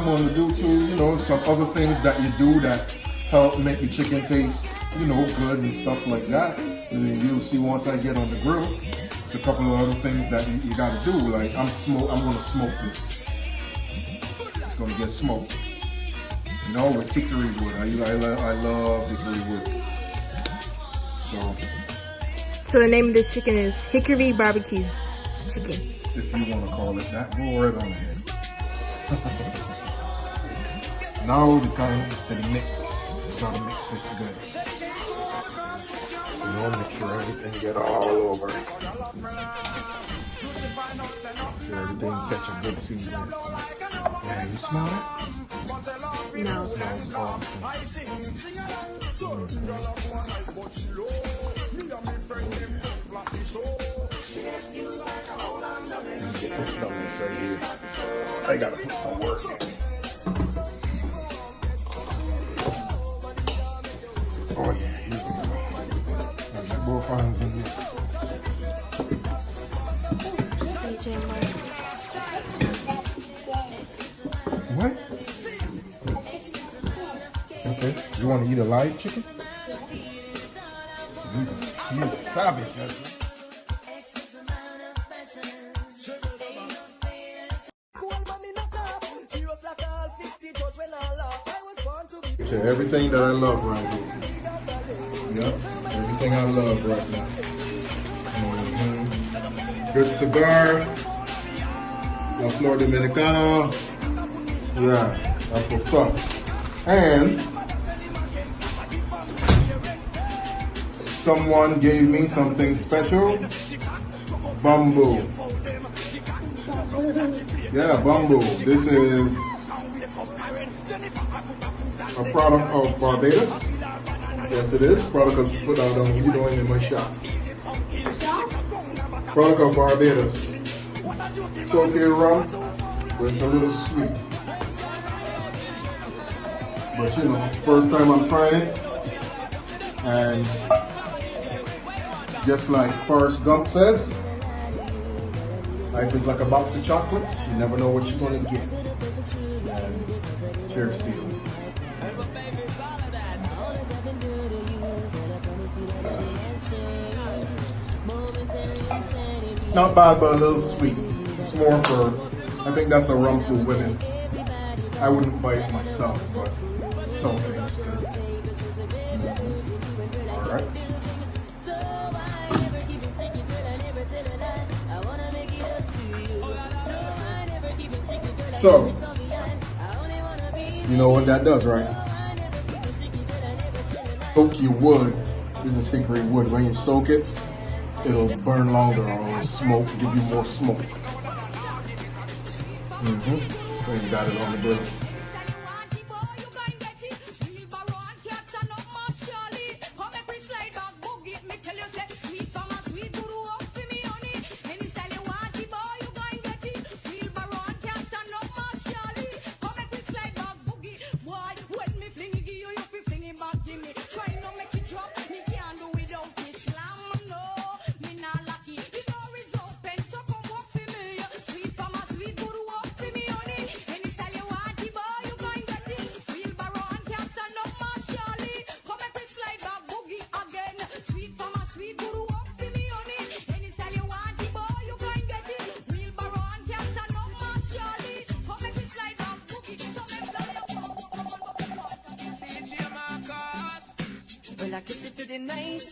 I'm going to do too, you know, some other things that you do that help make the chicken taste, you know, good and stuff like that. And then you'll see once I get on the grill, it's a couple of other things that you got to do. Like I'm going to smoke this. It's going to get smoked. You know, with hickory wood. I love hickory wood. So the name of this chicken is Hickory Barbecue Chicken. If you want to call it that, go right on ahead. Now the time to mix. Gotta mix this good. You know, make sure everything get all over. Make sure everything catch a good seasoning. Yeah, you smell it? No. It smells awesome. Get this stuff inside here. I gotta put some work in. Oh yeah, here we go. I'll get both hands in this. What? Okay, you want to eat a live chicken? You savage, huh? Everything that I love right here. Yep, everything I love right now. Good cigar. La Flor Dominicana. Yeah, that's what's up. And someone gave me something special. Bamboo. Yeah, bamboo. This is a product of Barbados. Yes, it is. Product of put out on you doing in my shop. Product of Barbados. It's okay rum, but it's a little sweet. But you know, first time I'm trying it, and just like Forrest Gump says, life is like a box of chocolates. You never know what you're gonna get. And cheers to you. Not bad, but a little sweet. It's more for, I think that's a rum for women. I wouldn't buy it myself, but so it's good. Alright. So, you know what that does, right? Soak your wood. This is hickory wood. When you soak it, it'll burn longer or it'll smoke, give you more smoke. When you got it on the grill. Well, I kiss it to the night.